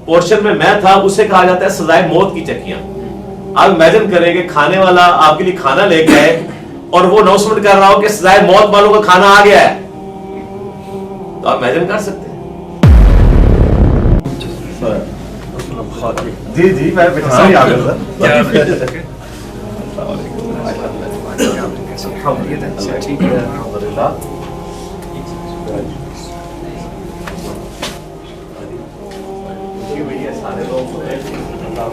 Portion में मैं था, उसे कहा जाता है सजाए मौत की चक्कियां। आप इमेजिन करें कि खाने वाला आपके लिए खाना लेके आए और वो अनाउंसमेंट कर रहा हो कि सजाए मौत वालों का खाना आ गया है, तो आप इमेजिन कर सकते हैं। जी जी, मैं बिठा ही आ गया था। ठीक है, अल्हम्दुलिल्लाह। सारे लोग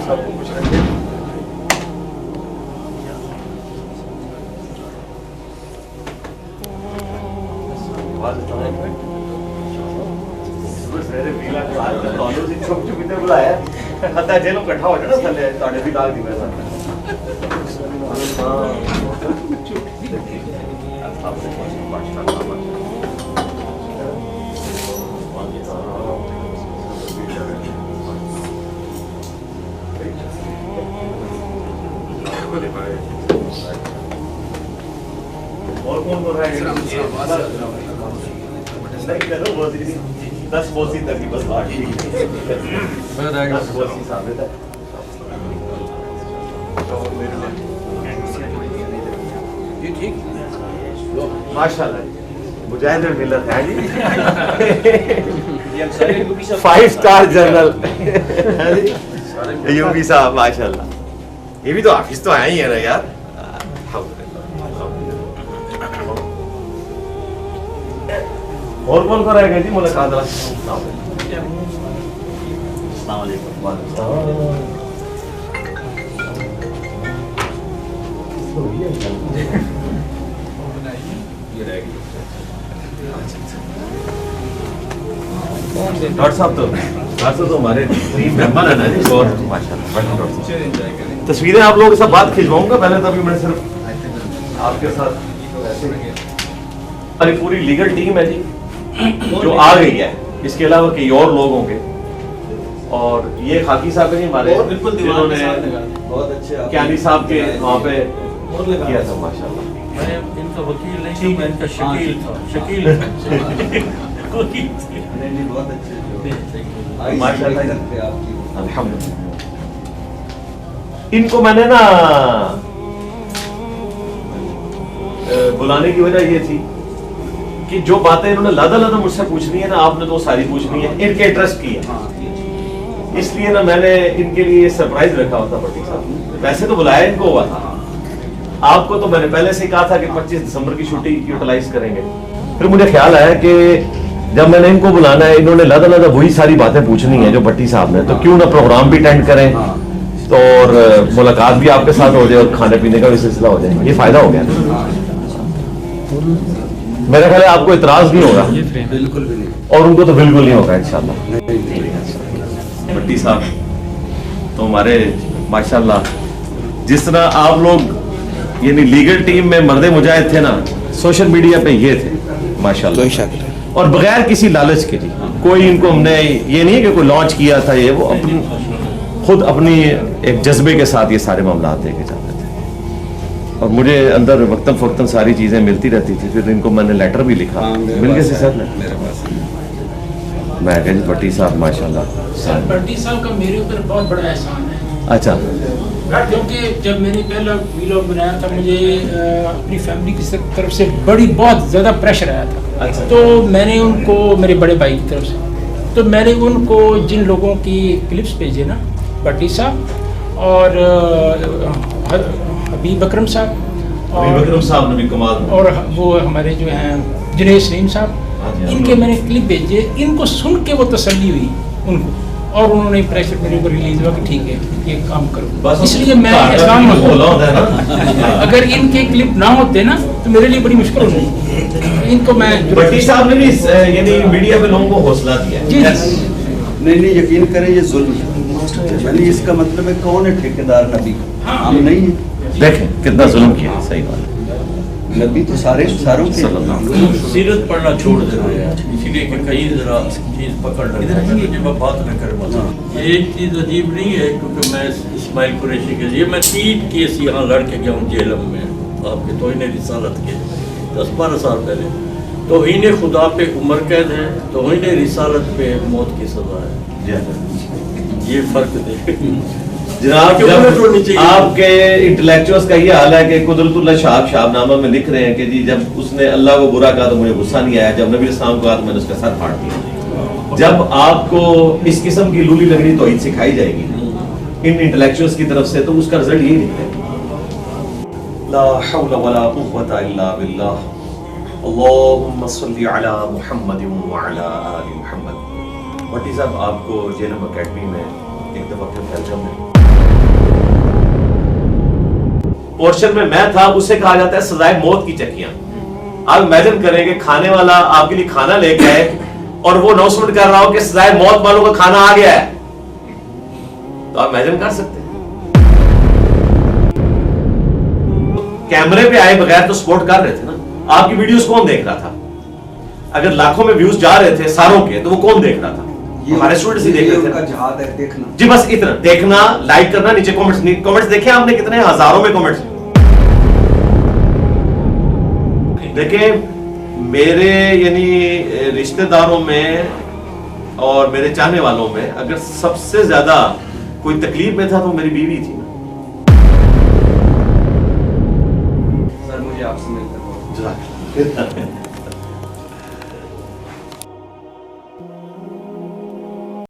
सबको कुछ रखे। बुलाया खत्ता जेलों इकट्ठा हो जाना थले ਤੁਹਾਡੇ ਵੀ ਲਾਗ ਦੀ ਮੈਂ और कौन बोल रहा है? नहीं करो वो 10 बोसी तक की बस बात ठीक है। 10 बोसी साबित है। जी ठीक, माशाल्लाह मुजाहिद मिलत है जी। 5 स्टार जनरल यूपी साहब, माशाल्लाह। ये भी तो हाफिज तो आए ही है ना यार। और कौन को रहेगा जी मुलाकात? डॉक्टर साहब तो हमारे टीम मेंबर है ना जी। और माशाल्लाह तस्वीरें आप लोगों के साथ बात खिंचवाऊंगा पहले, तभी मैं सिर्फ आपके साथ हमारी पूरी लीगल टीम है जी जो आ गई है। इसके अलावा कई और लोग होंगे। और ये खाकी साहब है हमारे, जिन्होंने बहुत अच्छे क्यानी साहब के वहाँ पे किया था माशाल्लाह। मैं इनका वकील नहीं था, मैं इनका शकील था। शकील नहीं बहुत अच्छे माशाल्लाह, अल्हम्दुलिल्लाह। इनको मैंने ना बुलाने की वजह ये थी कि जो बातें इन्होंने लादा मुझसे पूछनी है ना, आपने तो सारी पूछनी है, इनके इंटरेस्ट की है। इसलिए ना मैंने इनके लिए सरप्राइज रखा होता भट्टी साहब। वैसे तो बुलाया इनको हुआ था, आपको तो मैंने पहले से ही कहा था कि 25 दिसंबर की छुट्टी यूटिलाइज करेंगे। फिर मुझे ख्याल आया कि जब मैंने इनको बुलाना है, इन्होंने लादा वही सारी बातें पूछनी है जो भट्टी साहब ने, तो क्यों ना प्रोग्राम भी अटेंड करें तो और मुलाकात भी आपके साथ हो जाए और खाने पीने का भी सिलसिला हो जाए। ये फायदा हो गया। मेरा ख्याल है आपको इतराज नहीं होगा? बिल्कुल भी नहीं, और उनको तो बिल्कुल नहीं होगा इंशाल्लाह। भट्टी साहब तो हमारे माशाल्लाह, जिस तरह आप लोग यानी लीगल टीम में मर्दे मुजाहिद थे ना, सोशल मीडिया पे ये थे माशाल्लाह, और बगैर किसी लालच के जी। कोई इनको हमने ये नहीं है कि कोई लॉन्च किया था, ये वो अपनी खुद अपनी एक जज्बे के साथ ये सारे मामला देके जाते थे। और मुझे अंदर वक्तन फ़वक्तन सारी चीज़ें मिलती रहती थी। फिर इनको मैंने लेटर भी लिखा, मिल गए सर मेरे पास। मैं कह जी भट्टी साहब माशाल्लाह। सर भट्टी साहब का मेरे ऊपर बहुत बड़ा एहसान है। अच्छा, क्योंकि जब मैंने पहला वीलॉग बनाया था, मुझे अपनी फैमिली की तरफ से बहुत ज़्यादा प्रेशर आया था। अच्छा। तो मैंने उनको, मेरे बड़े भाई की तरफ से, तो मैंने उनको जिन लोगों की क्लिप्स भेजे ना, भट्टी साहब और हबीब अकरम साहब ने भी कमाल, और वो हमारे जो हैं जुनैद सलीम साहब, इनके मैंने क्लिप भेजे। इनको सुन के वो तसल्ली हुई उनको, और उन्होंने प्रेशर मेरे ऊपर रिलीज हुआ कि ठीक है ये काम करो। इसलिए मैं एहसान मानता, अगर इनके क्लिप ना होते ना तो मेरे लिए बड़ी मुश्किल होती। इनको मैं भट्टी साहब ने भी यानी मीडिया पे लोगों को हौसला दिया। जी नहीं यकीन करें, ये जुल्म है। यानी इसका मतलब है कौन है ठेकेदार? नबी, हम नहीं है। देखें कितना जुल्म किया। सही बात, नबी तो सारों के। सीरत पढ़ना छोड़ देते हैं, इसीलिए कि कहीं जरा चीज़ पकड़ लेते हैं जब बात न कर मतलब। ये एक चीज़ अजीब नहीं है, क्योंकि मैं इस्माइल कुरैशी के लिए मैं 3 केस यहाँ लड़ के गया हूँ जेलम में आपके तौहीन रिसालत के 10-12 साल पहले। तौहीन खुदा पे उम्र कैद है, तौहीन रिसालत पे मौत की सज़ा है। ये फर्क देख जनाब, क्यों जब तो नीचे- आपके इंटेलेक्चुअल्स का ये हाल है कि कुदरतुल्लाह शाहनामा में लिख रहे हैं कि जी जब उसने अल्लाह को बुरा कहा तो मुझे गुस्सा नहीं आया, जब नबी इस्लाम को कहा तो मैंने उसका सर फाड़ दिया। जब आपको इस किस्म की लूली लगनी तौहीद सिखाई जाएगी इन इंटेलेक्चुअल्स की तरफ से, तो उसका रिजल्ट यही निकलेगा। ला हौला वला कुव्वता इल्ला बिल्लाह। अल्लाहुम्मा सल्ली अला मुहम्मद व अला आलि मुहम्मद। भट्टी साहब, आपको जेएलएम एकेडमी में एक दफा फिर वेलकम है। पोर्शन में मैं था, उसे कहा जाता है सजाए मौत की चक्कियां। आप इमेजिन करें कि खाने वाला आपके लिए खाना लेके आए और वो अनाउंसमेंट कर रहा हो कि सजाए मौत वालों का खाना आ गया है, तो आप इमेजिन कर सकते हैं। कैमरे पे आए बगैर तो सपोर्ट कर रहे थे ना। आपकी वीडियोस कौन देख रहा था? अगर लाखों में व्यूज जा रहे थे सारों के, तो वो कौन देख रहा था? हमारे स्टूडेंट्स ही देख रहे थे। उनका जहाद है देखना। जी बस इतना देखना, लाइक करना, नीचे कमेंट्स देखे आपने कितने हजारों में कमेंट्स। देखिए, मेरे यानी रिश्तेदारों में और मेरे चाहने वालों में अगर सबसे ज्यादा कोई तकलीफ में था तो मेरी बीवी थी। सर मुझे आपसे मिलकर बहुत